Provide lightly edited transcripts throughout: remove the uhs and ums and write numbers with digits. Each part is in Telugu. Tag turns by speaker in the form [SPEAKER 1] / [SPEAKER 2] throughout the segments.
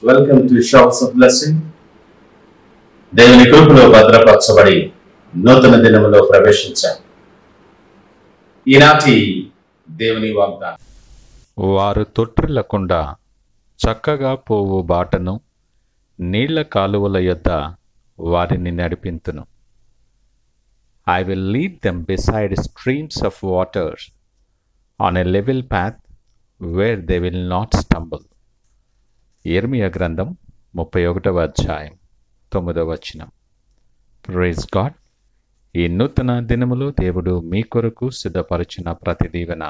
[SPEAKER 1] Welcome to shops of blessing. దేవుని కృపలో భద్రపరచబడి నూతన దినములో ప్రవేశించాం. ఈనాటి దేవుని వాగ్దానం.
[SPEAKER 2] వారు తొట్టిల్లకుండా చక్కగా పోవు బాటను నీళ్ల కాలువల యొద్ద వారిని నడిపింతును. I will lead them beside streams of waters on a level path where they will not stumble. యెర్మీయా గ్రంథం 31వ అధ్యాయం 9వ వచనం. Praise God. ఈ నూతన దినములో దేవుడు మీ కొరకు సిద్ధపరిచిన ప్రతి దీవెన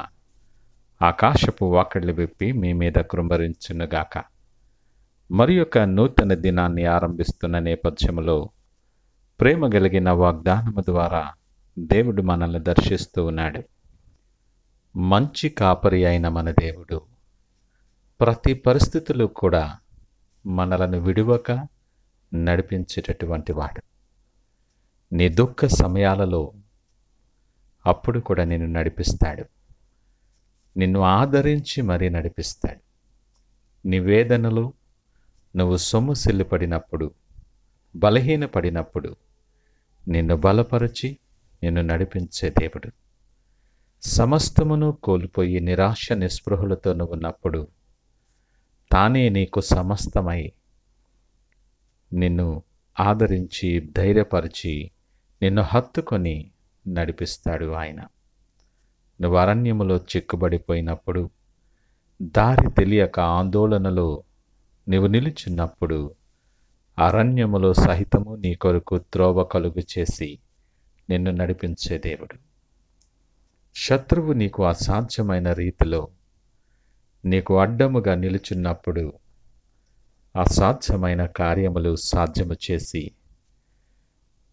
[SPEAKER 2] ఆకాశపు వాకిళ్లు విప్పి మీ మీద కృంభరించునుగాక. మరి యొక్క నూతన దినాన్ని ఆరంభిస్తున్న నేపథ్యములో ప్రేమ కలిగిన వాగ్దానము ద్వారా దేవుడు మనల్ని దర్శిస్తూ ఉన్నాడు. మంచి కాపరి అయిన మన దేవుడు ప్రతి పరిస్థితులు కూడా మనలను విడువక నడిపించేటటువంటి వాడు. నీ దుఃఖ సమయాలలో అప్పుడు కూడా నిన్ను నడిపిస్తాడు. నిన్ను ఆదరించి మరీ నడిపిస్తాడు. నీ వేదనలో నువ్వు సొమ్ముసిల్లిపడినప్పుడు, బలహీనపడినప్పుడు నిన్ను బలపరిచి నిన్ను నడిపించే దేవుడు. సమస్తమును కోల్పోయి నిరాశ నిస్పృహలతో నువ్వు ఉన్నప్పుడు తానే నీకు సమస్తమై నిన్ను ఆదరించి ధైర్యపరిచి నిన్ను హత్తుకొని నడిపిస్తాడు ఆయన. నువ్వు అరణ్యములో చిక్కుబడిపోయినప్పుడు, దారి తెలియక ఆందోళనలో నీవు నిలుచున్నప్పుడు అరణ్యములో సహితము నీ కొరకు త్రోవ కలుగు చేసి నిన్ను నడిపించే దేవుడు. శత్రువు నీకు అసాధ్యమైన రీతిలో నీకు అడ్డముగా నిలుచున్నప్పుడు అసాధ్యమైన కార్యములు సాధ్యము చేసి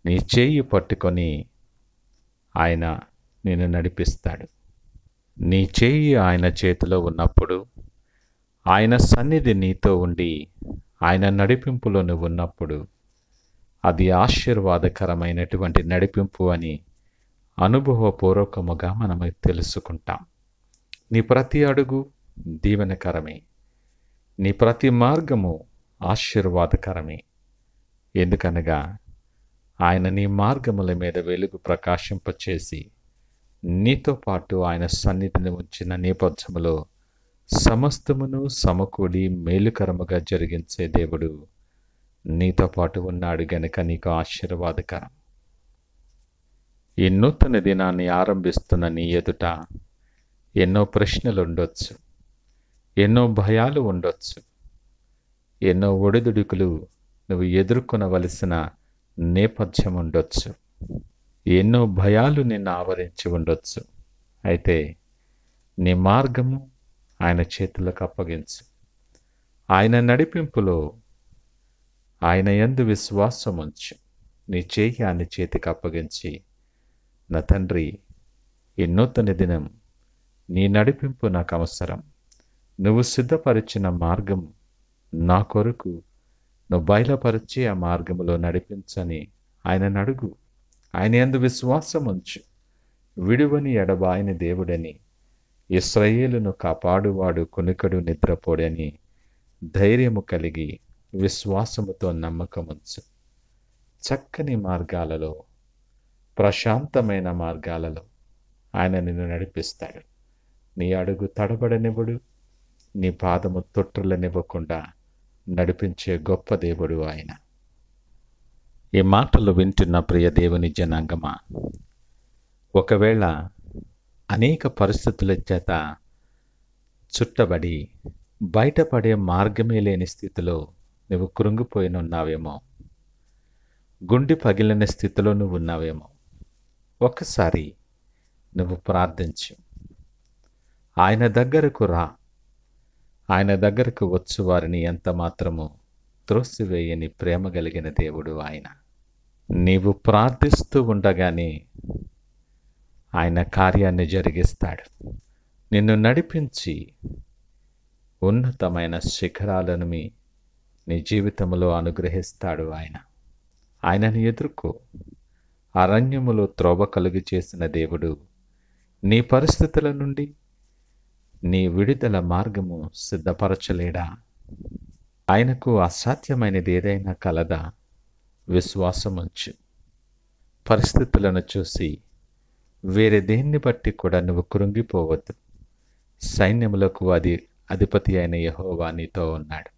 [SPEAKER 2] నీ చేయి పట్టుకొని ఆయన నిన్ను నడిపిస్తాడు. నీ చేయి ఆయన చేతిలో ఉన్నప్పుడు, ఆయన సన్నిధి నీతో ఉండి ఆయన నడిపింపులో నువ్వు ఉన్నప్పుడు అది ఆశీర్వాదకరమైనటువంటి నడిపింపు అని అనుభవపూర్వకముగా మనము తెలుసుకుంటాం. నీ ప్రతి అడుగు దీవెనకరమే, నీ ప్రతి మార్గము ఆశీర్వాదకరమే. ఎందుకనగా ఆయన నీ మార్గముల మీద వెలుగు ప్రకాశింపచేసి నీతో పాటు ఆయన సన్నిధిని ఉంచిన నేపథ్యములో సమస్తమును సమకూడి మేలుకరముగా జరిగించే దేవుడు నీతో పాటు ఉన్నాడు గనుక నీకు ఆశీర్వాదకరం. ఈ నూతన దినాన్ని ఆరంభిస్తున్న నీ ఎదుట ఎన్నో ప్రశ్నలు ఉండొచ్చు, ఎన్నో భయాలు ఉండొచ్చు, ఎన్నో ఒడిదుడుకులు నువ్వు ఎదుర్కొనవలసిన నేపథ్యం ఉండొచ్చు, ఎన్నో భయాలు నిన్ను ఆవరించి ఉండొచ్చు. అయితే నీ మార్గము ఆయన చేతులకు అప్పగించు. ఆయన నడిపింపులో ఆయన యందు విశ్వాసం ఉంచు. నీ చేయి ఆయన చేతికి అప్పగించి, నా తండ్రి, ఈ నూతన దినం నీ నడిపింపు నాకు అవసరం. నువ్వు సిద్ధపరిచిన మార్గం నా కొరకు నువ్వు బయలుపరిచి ఆ మార్గములో నడిపించని ఆయన నడుగు. ఆయన యందు విశ్వాసం ఉంచు. విడువని ఎడబాయని దేవుడని, ఇశ్రాయేలును కాపాడువాడు కునుకడు నిద్రపోడని ధైర్యము కలిగి విశ్వాసముతో నమ్మకముంచు. చక్కని మార్గాలలో, ప్రశాంతమైన మార్గాలలో ఆయన నిన్ను నడిపిస్తాడు. నీ అడుగు తడబడనివ్వడు, నీ పాదము తొట్టులనివ్వకుండా నడిపించే గొప్ప దేవుడు ఆయన. ఈ మాటలు వింటున్న ప్రియ దేవుని జనాంగమా, ఒకవేళ అనేక పరిస్థితుల చేత చుట్టబడి బయటపడే మార్గమే లేని స్థితిలో నువ్వు కృంగిపోయిన ఉన్నావేమో, గుండె పగిలిన స్థితిలో నువ్వు ఉన్నావేమో, ఒక్కసారి నువ్వు ప్రార్థించు. ఆయన దగ్గరకు రా. ఆయన దగ్గరకు వచ్చు వారిని ఎంత మాత్రము త్రోసివేయని ప్రేమ కలిగిన దేవుడు ఆయన. నీవు ప్రార్థిస్తూ ఉండగానే ఆయన కార్యాన్ని జరిగిస్తాడు. నిన్ను నడిపించి ఉన్నతమైన శిఖరాలను నీ జీవితంలో అనుగ్రహిస్తాడు ఆయన. ఆయనను ఎదుర్కో. అరణ్యములో త్రోవ కలుగు చేసిన దేవుడు నీ పరిస్థితుల నుండి నీ విడుదల మార్గము సిద్ధపరచలేడా? ఆయనకు అసాధ్యమైనది ఏదైనా కలదా? విశ్వాసముంచు. పరిస్థితులను చూసి వేరే దేన్ని బట్టి కూడా నువ్వు కృంగిపోవద్దు. సైన్యములకు అధిపతి అయిన యెహోవా నీతో ఉన్నాడు.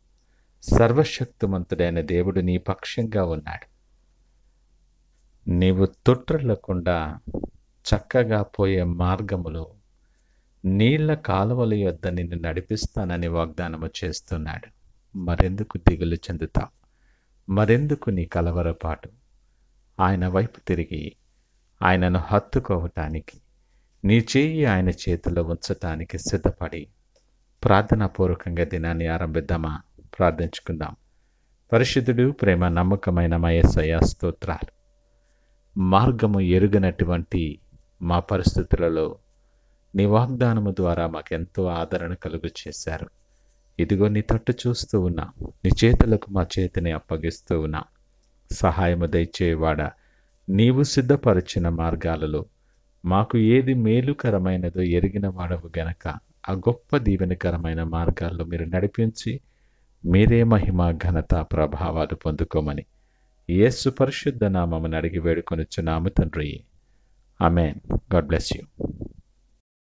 [SPEAKER 2] సర్వశక్తిమంతుడైన దేవుడు నీ పక్షంగా ఉన్నాడు. నీవు తొట్టిల్లకుండా చక్కగా పోయే మార్గములో నీళ్ల కాలువల యొద్ద నిన్ను నడిపిస్తానని వాగ్దానము చేస్తున్నాడు. మరెందుకు దిగులు చెందుతావు? మరెందుకు నీ కలవరపాటు? ఆయన వైపు తిరిగి ఆయనను హత్తుకోవటానికి, నీ చేయి ఆయన చేతిలో ఉంచటానికి సిద్ధపడి ప్రార్థనాపూర్వకంగా దినాన్ని ఆరంభిద్దామా? ప్రార్థించుకుందాం. పరిశుద్ధుడు, ప్రేమ నమ్మకమైన మా యేసయ్య స్తోత్రాలు. మార్గము ఎరుగనటువంటి మా పరిస్థితులలో నీ వాగ్దానము ద్వారా మాకెంతో ఆదరణ కలుగు చేశారు. ఇదిగో నీ తట్టు చూస్తూ ఉన్నా, నీ చేతులకు మా చేతిని అప్పగిస్తూ ఉన్నా. సహాయము దయచేవాడా, నీవు సిద్ధపరిచిన మార్గాలలో మాకు ఏది మేలుకరమైనదో ఎరిగిన వాడవు గనక ఆ గొప్ప దీవెనకరమైన మార్గాల్లో మీరు నడిపించి మీరే మహిమ, ఘనత, ప్రభావాలు పొందుకోమని యేసు పరిశుద్ధ నామమున అడిగి వేడుకొనుచున్నాము తండ్రి. ఆమేన్. God bless you.